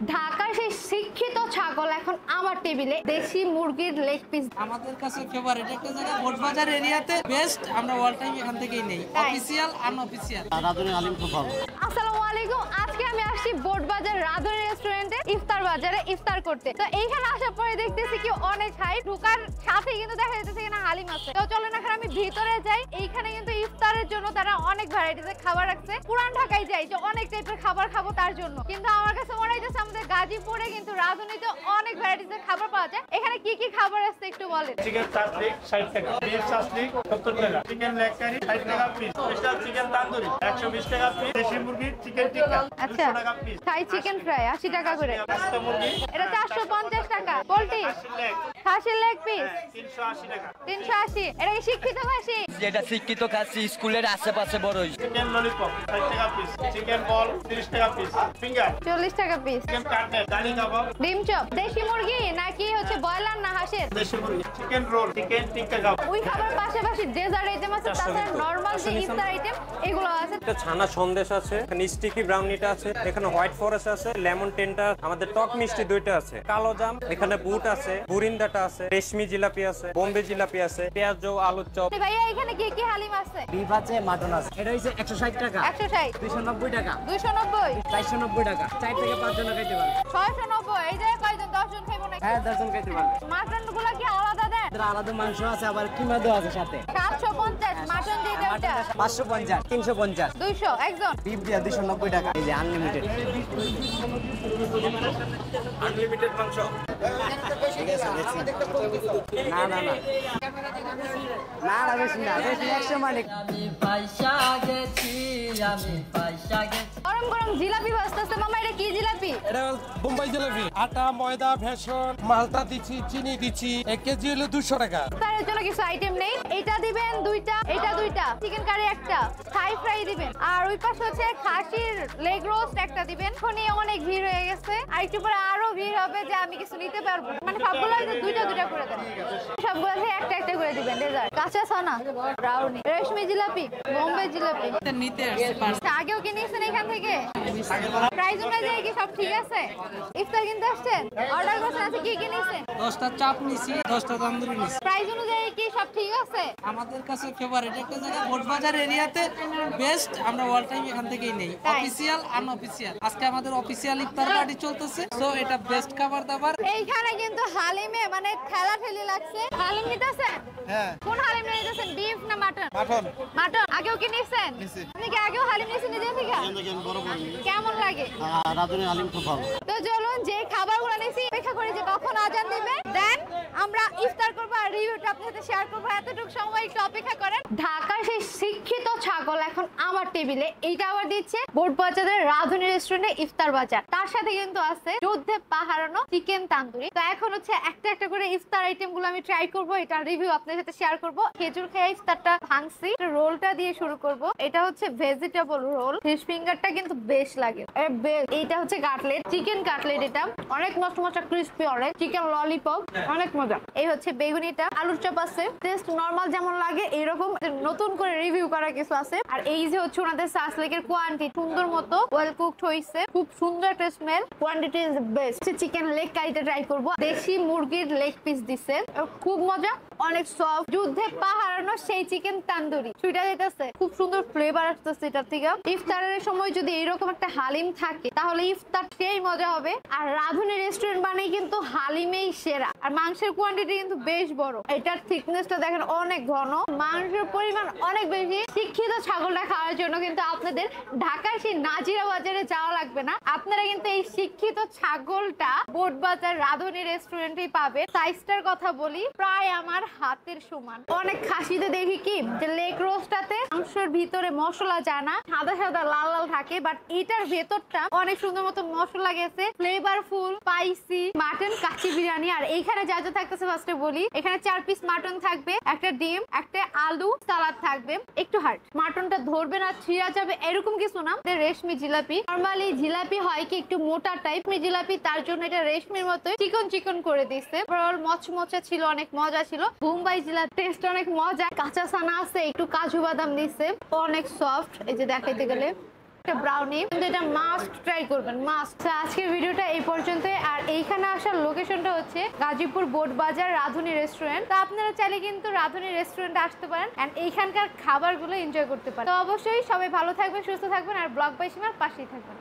ঢাকার সেই শিক্ষিত ছাগল এখন আমার টেবিলে, দেশি মুরগির লেগ পিস। আমাদের কাছে ফেভারিট একটা জায়গা বোটবাজার এরিয়াতে বেস্ট, আমরা অল টাইম এখান থেকেই নেই, অফিশিয়াল আনঅফিশিয়াল। রাধুনী আলিম খুব ভালো। আসসালামু আলাইকুম, আজকে আমি আসছি বোটবাজার রাধুনী রেস্টুরেন্টে ইফতার বাজারে ইফতার করতে। তো এইখানে আসার পরে দেখতেছি কি অনেক হাই, ঢোকার সাথে কিন্তু দেখা যাচ্ছে এখানে হালিম আছে। তো চলেন এখন আমি ভিতরে যাই। এইখানে কিন্তু ইফতারের জন্য তারা অনেক ভ্যারাইটিসের খাবার রাখছে। পুরান ঢাকায় যাই যে অনেক টাইপের খাবার খাবো তার জন্য, কিন্তু আমার কাছে মনে হইতেছে আমাদের গাজীপুরে কিন্তু রাধুনীতে অনেক ভ্যারাইটিসের খাবার পাওয়া যায়। এখানে কি কি খাবার আছে একটু বলেন। চিকেন চাসলিক 60 টাকা, বিফ চাসলিক 70 টাকা, চিকেন লেগ কারি 60 টাকা পিস, স্পেশাল চিকেন তান্দুরি 120 টাকা পিস, দেশি মুরগি চিকেন টিক্কা 200 টাকা পিস, থাই চিকেন ফ্রাই 80 টাকা করে, আস্ত মুরগি এটা 450 টাকা, পোল্ট্রি খাসির লেগ পিস 380 টাকা, 380। এটা কি শিক্ষিত খাসি? যেটা শিক্ষিত খাচ্ছি স্কুলের আশেপাশে বড় হয়েছে। চিকেন ললিপপ 60 টাকা পিস, চিকেন বল 30 টাকা পিস, ফিঙ্গার 40 টাকা পিস, চিকেন কাটলেট, ডালি কাবাব, ডিম চপ। দেশি মুরগি নাকি হচ্ছে ব্রয়লার না হাঁসের? দেশি মুরগি, চিকেন রোল, চিকেন টিক্কা কাবাব। ওই খাবার পাশাপাশি ডেজার্ট আইটেম আছে, তাছাড়া নরমাল যে ইফতার আইটেম এগুলো আছে। এটা ছানা সন্দেশ আছে, এখানে স্টিকি ব্রাউনিটা আছে, এখানে হোয়াইট ফরেস্ট আছে, লেমন টেনটা, আমাদের টক মিষ্টি দুইটা আছে, কালো জাম, এখানে বুট আছে, বুরিন্দাটা আছে, রেশমি জিলাপি আছে, বোম্বে জিলাপি আছে, পেঁয়াজ আলুর চপ। ভাইয়া এখানে কি কি হালিম আছে? বিফ আছে, মাটন আছে। এটা হইছে 160 টাকা, 160, 290 টাকা, 290, 490 টাকা। 4 থেকে 5 জন খাইতে পারবে। 690। এই যে কয়জন? 10 জন খাইবো নাকি? হ্যাঁ, 10 জন খাইতে পারবে। মাটন গুলো কি আলাদা দেন? এদের আলাদা মাংস আছে, আবার কিমা দেওয়া আছে সাথে। 750 মাটন দিয়ে ওটা, 550, 350, 200 একজন। বিফ দিয়া 290 টাকা। এই যে আনলিমিটেড। আনলিমিটেড মাংস। না না না না না, বেশি না, বেশি 100 মানে। গরম গরম জিলাপি ভাজতেছে মামা, এটা কি জিলাপি? এটা বোম্বাই জিলাপি, আটা ময়দা ভেষণ মালটা দিচ্ছি, চিনি দিচ্ছি, 1 কেজি হলো 200 টাকা। তার জন্য কিছু আইটেম নেই। এটা দিবেন দুইটা, এটা দুইটা, চিকেন কারি একটা, থাই ফ্রাই দিবেন, আর ওই পাশে হচ্ছে খাসির লেগ রোস্ট একটা দিবেন। এখনই অনেক ভিড় হয়ে গেছে, আর একটু পরে আরো ভিড় হবে যে আমি কিছু নিতে পারবো না। মানে সবগুলো দুইটা দুইটা করে দেন, সবগুলো থেকে একটা একটা করে দিবেন। ডেজার্ট কাঁচা ছানা, ব্রাউনি, রেশমি জিলাপি, বোম্বে জিলাপি নিতে আসছে আগেও কি নিয়েছেন এখান থেকে? প্রাইস অনুযায়ী কি সব ঠিক আছে? ইফতার কিনতে আসছেন, অর্ডার করছেন, আছে কি কি নিয়েছেন? 10টা চাপ নিছি, 10টা তান্দুরি নিছি। প্রাইস অনুযায়ী কি সব ঠিক আছে? আমাদের কাছে ফেভারিট একটা জায়গা বোটবাজার এরিয়াতে বেস্ট, আমরা অল টাইম এখান থেকেই নেই, তাই? Official unofficial. আজকে আমাদের অফিশিয়াল ইফতার পার্টি চলতেছে, সো এটা বেস্ট খাবার দাবার। এইখানে কিন্তু হালিমে মানে ঠেলা ঠেলি লাগছে। হালিম নিতেছেন? হ্যাঁ। কোন হালিম নিতেছেন, বিফ না মাটন? মাটন। মাটন। আগেও কি নিছেন? আপনি কি আগেও হালিম নিছেন নিজে থেকে? কেমন লাগে? রাধুনী আলিম খুব ভালো। তো চলুন যে খাবারগুলো নিয়েছি অপেক্ষা করি যে কখন আজান দিবে, দেন আমরা ইফতার করবো আর রিভিউটা আপনার সাথে শেয়ার করবো। এতটুকু সময় একটু অপেক্ষা করেন। ঢাকার সেই শিক্ষিত ছাগল এখন আমার টেবিলে, এইটা আবার দিচ্ছে বোটবাজারের রাধুনী রেস্টুরেন্টে ইফতার বাজার। তার সাথে কিন্তু আছে যুদ্ধে পাহারানো চিকেন তান্দুরি। তো এখন হচ্ছে একটা একটা করে ইফতার আইটেম গুলো আমি ট্রাই করবো, এটা রিভিউ আপনার সাথে শেয়ার করবো। খেজুর খেয়ে ইফতারটা ভাঙছি, রোলটা দিয়ে শুরু করব। এটা হচ্ছে ভেজিটেবল রোল, ফিশ ফিঙ্গারটা কিন্তু বেশ লাগে। এইটা হচ্ছে কাটলেট, চিকেন কাটলেট, এটা অনেক মশলা মশলা ক্রিস্পি, অনেক চিকেন ললিপপ, অনেক মজা। এই হচ্ছে বেগুনিটা, আলুর চপ আছে, টেস্ট নরমাল যেমন লাগে এরকম, নতুন করে রিভিউ করা কিছু আছে। আর এই যে হচ্ছে ওনাদের সাসলেকের কোয়ান্টিটি সুন্দর মতো ওয়েল কুকড হইছে, খুব সুন্দর একটা smell, quantity is best. Chicken leg কারিটা ট্রাই করব, দেশি মুরগির লেগ পিস দিছে, খুব মজা, অনেক সফট, যুদ্ধে পাহারানো সেই চিকেন তান্দুরি সুইটা যেতেছে, খুব সুন্দর ফ্লেভার আসতেছে এটা থেকে। ইফতারের সময় যদি এরকম একটা হালিম থাকে তাহলে ইফতার সেই মজা হবে। আর রাধুনী রেস্টুরেন্ট মানে কিন্তু হালিমেই সেরা। আর মাংসের কোয়ান্টিটি কিন্তু বেশ বড়, এটার থিকনেসটা দেখেন অনেক ঘন, মাংসের পরিমাণ অনেক বেশি। শিক্ষিত ছাগলটা খাওয়ার জন্য কিন্তু আপনাদের ঢাকার সেই নাজিরা বাজারে যাওয়া লাগবে না, আপনারা কিন্তু এই শিক্ষিত ছাগলটা বোটবাজার রাধুনী রেস্টুরেন্টেই পাবেন। সাইজটার কথা বলি, প্রায় আমার হাতের সমান। অনেক খাসিতে দেখি কি যে লেগ রোস্টটাতে মাংসের ভিতরে মশলা যায় না, সাদা সাদা লাল লাল থাকে, বাট এটার ভেতরটা অনেক সুন্দর মতো মশলা গেছে, flavourful, spicy mutton kacchi biryani. আর এইখানে যা যা থাকতেছে ফার্স্টে বলি, এখানে 4 পিস মাটন থাকবে, একটা ডিম, একটা আলু, সালাদ থাকবে, একটু হার্ট। মাটনটা ধরবে না, ছিঁড়া যাবে এরকম কিছু না। রেশমি জিলাপি, নরমালি জিলাপি হয় কি একটু মোটা টাইপ, জিলাপি তার জন্য এটা রেশমির মতো চিকন চিকন করে দিচ্ছে, মচমচে ছিল, অনেক মজা ছিল। বোম্বাই জিলাপি টেস্ট অনেক মজা, কাঁচা ছানা আছে, একটু কাজু বাদাম দিচ্ছে, অনেক সফট। এই যে দেখাইতে গেলে একটা ব্রাউনি, কিন্তু এটা মাস্ট ট্রাই করবেন, মাস্ট। আজকের ভিডিওটা এই পর্যন্ত। আর এইখানে আসার লোকেশনটা হচ্ছে গাজীপুর বোট বাজার রাধুনী রেস্টুরেন্ট। তো আপনারা চাইলে কিন্তু রাধুনী রেস্টুরেন্টে আসতে পারেন এন্ড এইখানকার খাবারগুলো এনজয় করতে পারেন। তো অবশ্যই সবাই ভালো থাকবেন, সুস্থ থাকবেন আর ব্লগ বাই সীমার পাশেই থাকবেন।